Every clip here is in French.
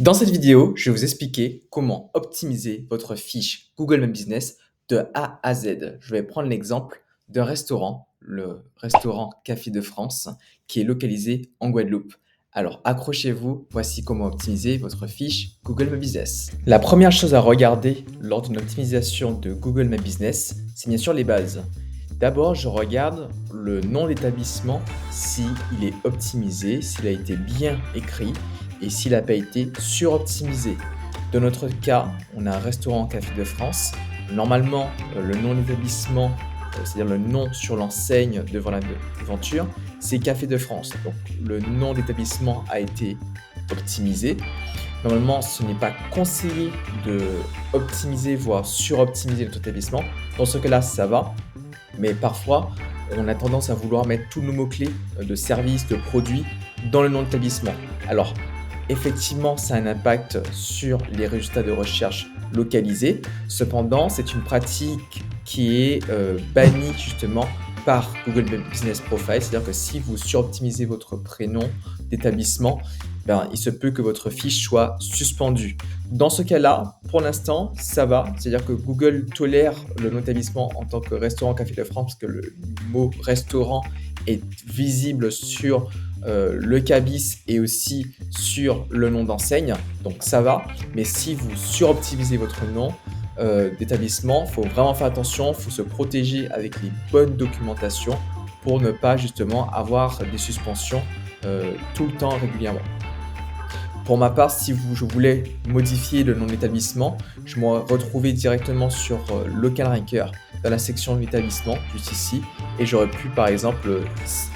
Dans cette vidéo, je vais vous expliquer comment optimiser votre fiche Google My Business de A à Z. Je vais prendre l'exemple d'un restaurant, le restaurant Café de France, qui est localisé en Guadeloupe. Alors accrochez-vous, voici comment optimiser votre fiche Google My Business. La première chose à regarder lors d'une optimisation de Google My Business, c'est bien sûr les bases. D'abord, je regarde le nom d'établissement, s'il est optimisé, s'il a été bien écrit et s'il n'a pas été suroptimisé. Dans notre cas, on a un restaurant Café de France. Normalement, le nom d'établissement, c'est-à-dire le nom sur l'enseigne devant la devanture, c'est Café de France. Donc le nom d'établissement a été optimisé. Normalement, ce n'est pas conseillé de optimiser, voire suroptimiser notre établissement. Dans ce cas-là, ça va. Mais parfois, on a tendance à vouloir mettre tous nos mots-clés de services, de produits dans le nom d'établissement. Alors, effectivement, ça a un impact sur les résultats de recherche localisés. Cependant, c'est une pratique qui est bannie justement par Google Business Profile. C'est-à-dire que si vous suroptimisez votre prénom d'établissement, il se peut que votre fiche soit suspendue. Dans ce cas-là, pour l'instant, ça va. C'est-à-dire que Google tolère le nom d'établissement en tant que restaurant Café de France, parce que le mot restaurant est visible sur le cabis et aussi sur le nom d'enseigne. Donc ça va. Mais si vous suroptimisez votre nom d'établissement, il faut vraiment faire attention. Il faut se protéger avec les bonnes documentations pour ne pas justement avoir des suspensions tout le temps régulièrement. Pour ma part, si je voulais modifier le nom de l'établissement, je me retrouvais directement sur Local Ranker dans la section de l'établissement, juste ici, et j'aurais pu par exemple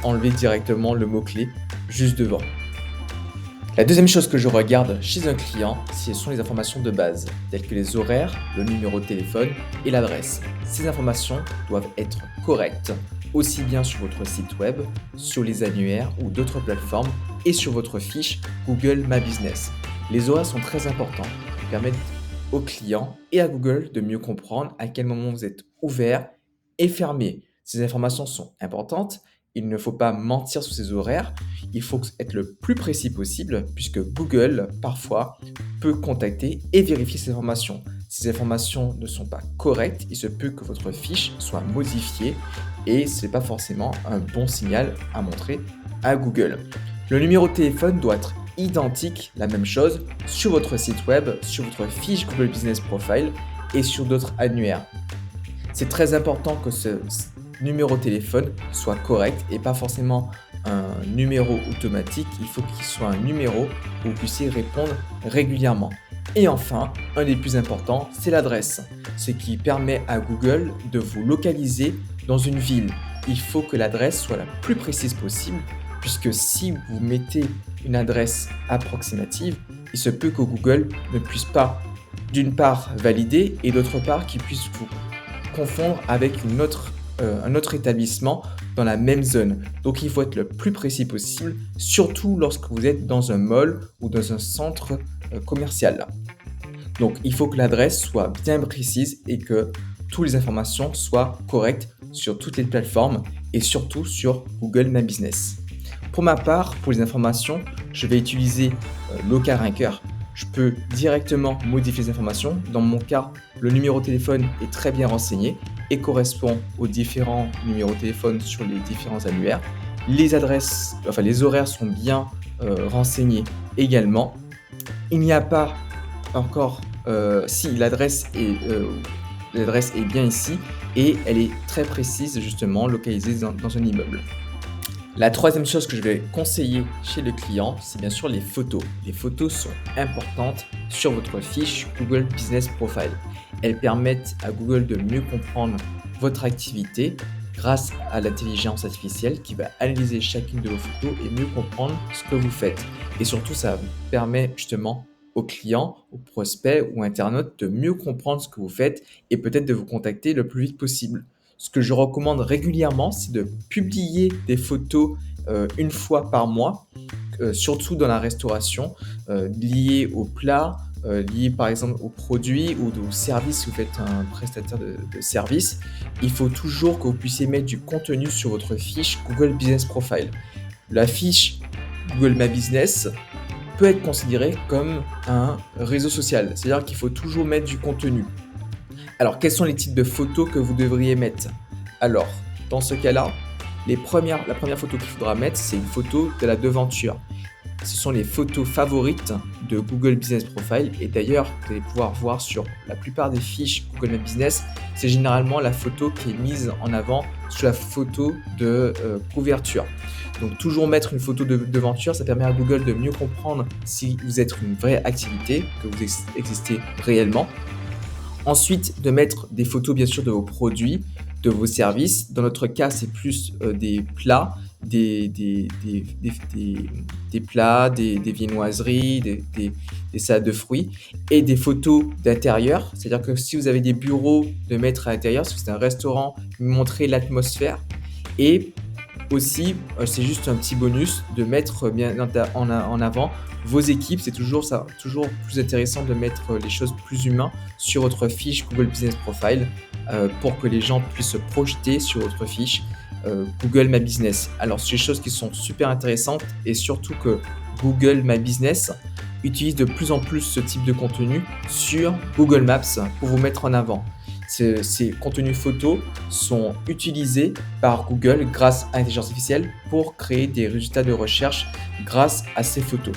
enlever directement le mot-clé juste devant. La deuxième chose que je regarde chez un client, ce sont les informations de base, telles que les horaires, le numéro de téléphone et l'adresse. Ces informations doivent être correctes, aussi bien sur votre site web, sur les annuaires ou d'autres plateformes et sur votre fiche Google My Business. Les horaires sont très importants, qui permettent aux clients et à Google de mieux comprendre à quel moment vous êtes ouvert et fermé. Ces informations sont importantes. Il ne faut pas mentir sur ces horaires. Il faut être le plus précis possible puisque Google, parfois, peut contacter et vérifier ces informations. Si ces informations ne sont pas correctes, il se peut que votre fiche soit modifiée et ce n'est pas forcément un bon signal à montrer à Google. Le numéro de téléphone doit être identique, la même chose, sur votre site web, sur votre fiche Google Business Profile et sur d'autres annuaires. C'est très important que ce numéro de téléphone soit correct et pas forcément un numéro automatique. Il faut qu'il soit un numéro où vous puissiez répondre régulièrement. Et enfin, un des plus importants, c'est l'adresse, ce qui permet à Google de vous localiser dans une ville. Il faut que l'adresse soit la plus précise possible, puisque si vous mettez une adresse approximative, il se peut que Google ne puisse pas, d'une part, valider et d'autre part, qu'il puisse vous confondre avec un autre établissement dans la même zone. Donc il faut être le plus précis possible, surtout lorsque vous êtes dans un mall ou dans un centre commercial. Donc il faut que l'adresse soit bien précise et que toutes les informations soient correctes sur toutes les plateformes et surtout sur Google My Business. Pour ma part, pour les informations, je vais utiliser Local Ranker. Je peux directement modifier les informations. Dans mon cas, le numéro de téléphone est très bien renseigné et correspond aux différents numéros de téléphone sur les différents annuaires. Les horaires sont bien renseignés également. Il n'y a pas encore, si l'adresse est bien ici et elle est très précise justement localisée dans un immeuble. La troisième chose que je vais conseiller chez le client, c'est bien sûr les photos. Les photos sont importantes sur votre fiche Google Business Profile. Elles permettent à Google de mieux comprendre votre activité grâce à l'intelligence artificielle qui va analyser chacune de vos photos et mieux comprendre ce que vous faites. Et surtout, ça permet justement aux clients, aux prospects ou internautes de mieux comprendre ce que vous faites et peut-être de vous contacter le plus vite possible. Ce que je recommande régulièrement, c'est de publier des photos une fois par mois, surtout dans la restauration, liées aux plats, liées par exemple aux produits ou aux services si vous êtes un prestataire de services. Il faut toujours que vous puissiez mettre du contenu sur votre fiche Google Business Profile. La fiche Google My Business peut être considéré comme un réseau social, c'est-à-dire qu'il faut toujours mettre du contenu. Alors, quels sont les types de photos que vous devriez mettre? Alors, dans ce cas-là, la première photo qu'il faudra mettre, c'est une photo de la devanture. Ce sont les photos favorites de Google Business Profile et d'ailleurs, vous allez pouvoir voir sur la plupart des fiches Google My Business, c'est généralement la photo qui est mise en avant sous la photo de couverture. Donc toujours mettre une photo de devanture, ça permet à Google de mieux comprendre si vous êtes une vraie activité, que vous existez réellement. Ensuite, de mettre des photos bien sûr de vos produits, de vos services. Dans notre cas, c'est plus des plats, des plats, des viennoiseries, des salades de fruits et des photos d'intérieur. C'est-à-dire que si vous avez des bureaux, de mettre à l'intérieur, si c'est un restaurant, montrer l'atmosphère. Et aussi, c'est juste un petit bonus de mettre bien en avant vos équipes. C'est toujours ça, toujours plus intéressant de mettre les choses plus humaines sur votre fiche Google Business Profile pour que les gens puissent se projeter sur votre fiche Google My Business. Alors, c'est des choses qui sont super intéressantes et surtout que Google My Business utilise de plus en plus ce type de contenu sur Google Maps pour vous mettre en avant. Ces contenus photos sont utilisés par Google grâce à l'intelligence artificielle pour créer des résultats de recherche grâce à ces photos.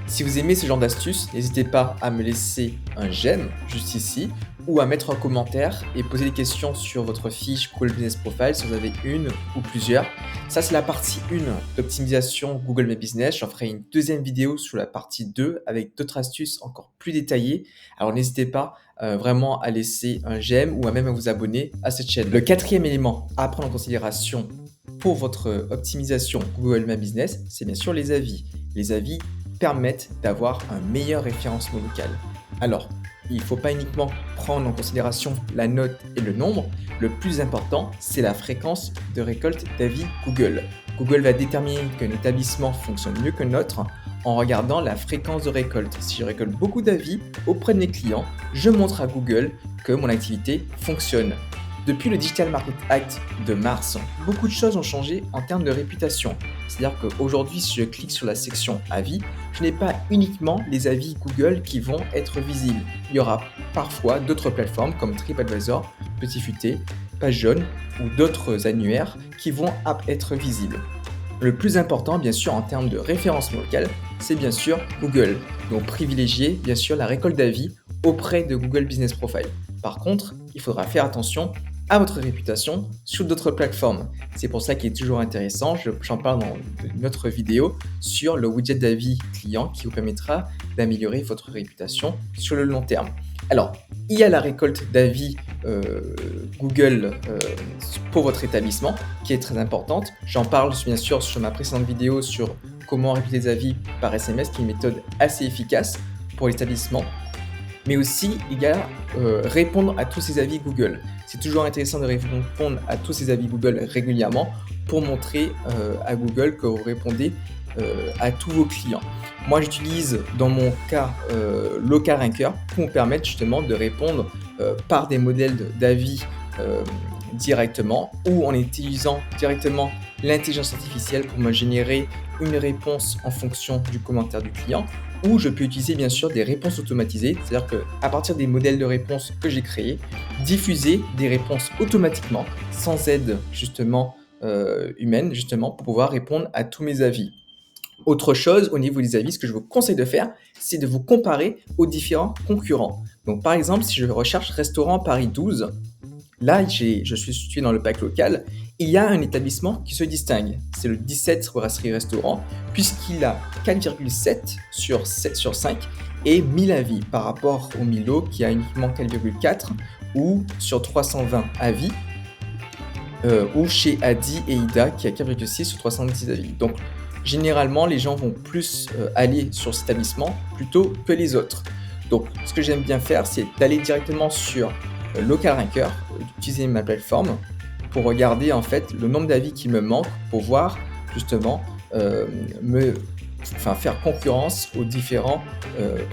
Si vous aimez ce genre d'astuces, n'hésitez pas à me laisser un j'aime juste ici ou à mettre un commentaire et poser des questions sur votre fiche Google Business Profile si vous avez une ou plusieurs. Ça, c'est la partie 1 d'optimisation Google My Business. J'en ferai une deuxième vidéo sur la partie 2 avec d'autres astuces encore plus détaillées. Alors, n'hésitez pas vraiment à laisser un j'aime ou à même à vous abonner à cette chaîne. Le quatrième élément à prendre en considération pour votre optimisation Google My Business, c'est bien sûr les avis. Les avis permettent d'avoir un meilleur référencement local. Alors, il ne faut pas uniquement prendre en considération la note et le nombre. Le plus important, c'est la fréquence de récolte d'avis Google. Google va déterminer qu'un établissement fonctionne mieux qu'un autre en regardant la fréquence de récolte. Si je récolte beaucoup d'avis auprès de mes clients, je montre à Google que mon activité fonctionne. Depuis le Digital Market Act de mars, beaucoup de choses ont changé en termes de réputation. C'est-à-dire qu'aujourd'hui, si je clique sur la section avis, je n'ai pas uniquement les avis Google qui vont être visibles. Il y aura parfois d'autres plateformes comme TripAdvisor, Petit Futé, Page Jaune ou d'autres annuaires qui vont être visibles. Le plus important, bien sûr, en termes de référencement local, c'est bien sûr Google. Donc privilégier, bien sûr, la récolte d'avis auprès de Google Business Profile. Par contre, il faudra faire attention à votre réputation sur d'autres plateformes. C'est pour ça qu'il est toujours intéressant, j'en parle dans une autre vidéo, sur le widget d'avis client qui vous permettra d'améliorer votre réputation sur le long terme. Alors, il y a la récolte d'avis Google pour votre établissement qui est très importante. J'en parle bien sûr sur ma précédente vidéo sur comment récolter des avis par SMS, qui est une méthode assez efficace pour l'établissement. Mais aussi, il y a répondre à tous ces avis Google. C'est toujours intéressant de répondre à tous ces avis Google régulièrement pour montrer à Google que vous répondez à tous vos clients. Moi, j'utilise dans mon cas Local Ranker pour me permettre justement de répondre par des modèles d'avis directement ou en utilisant directement l'intelligence artificielle pour me générer une réponse en fonction du commentaire du client. Ou je peux utiliser bien sûr des réponses automatisées, c'est-à-dire qu'à partir des modèles de réponses que j'ai créés, diffuser des réponses automatiquement sans aide justement humaine, justement pour pouvoir répondre à tous mes avis. Autre chose au niveau des avis, ce que je vous conseille de faire, c'est de vous comparer aux différents concurrents. Donc par exemple, si je recherche restaurant Paris 12, là je suis situé dans le pack local, il y a un établissement qui se distingue, c'est le 17 Brasserie Restaurant, puisqu'il a 4,7 sur 5 et 1000 avis par rapport au Milo qui a uniquement 4,4 ou sur 320 avis, ou chez Adi et Ida qui a 4,6 sur 310 avis. Donc généralement, les gens vont plus aller sur cet établissement plutôt que les autres. Donc ce que j'aime bien faire, c'est d'aller directement sur Local Ranker, utiliser ma plateforme pour regarder en fait le nombre d'avis qui me manquent pour voir justement faire concurrence aux différents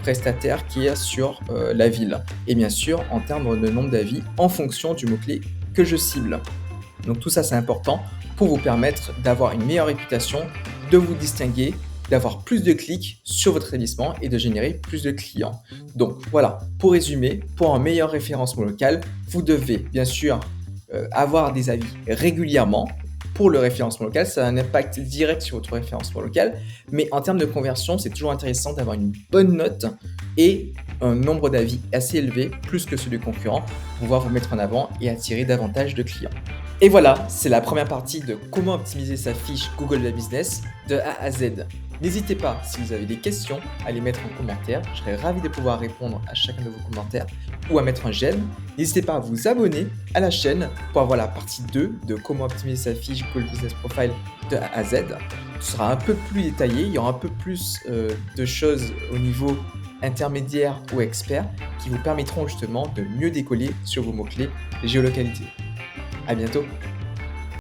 prestataires qu'il y a sur la ville. Et bien sûr, en termes de nombre d'avis en fonction du mot-clé que je cible. Donc tout ça, c'est important pour vous permettre d'avoir une meilleure réputation, de vous distinguer d'avoir plus de clics sur votre établissement et de générer plus de clients. Donc voilà, pour résumer, pour un meilleur référencement local, vous devez bien sûr avoir des avis régulièrement. Pour le référencement local, ça a un impact direct sur votre référencement local, mais en termes de conversion, c'est toujours intéressant d'avoir une bonne note et un nombre d'avis assez élevé, plus que celui des concurrents, pour pouvoir vous mettre en avant et attirer davantage de clients. Et voilà, c'est la première partie de comment optimiser sa fiche Google My Business de A à Z. N'hésitez pas, si vous avez des questions, à les mettre en commentaire. Je serai ravi de pouvoir répondre à chacun de vos commentaires ou à mettre un j'aime. N'hésitez pas à vous abonner à la chaîne pour avoir la partie 2 de comment optimiser sa fiche Google Business Profile de A à Z. Ce sera un peu plus détaillé, il y aura un peu plus de choses au niveau intermédiaire ou expert qui vous permettront justement de mieux décoller sur vos mots-clés géolocalité. À bientôt!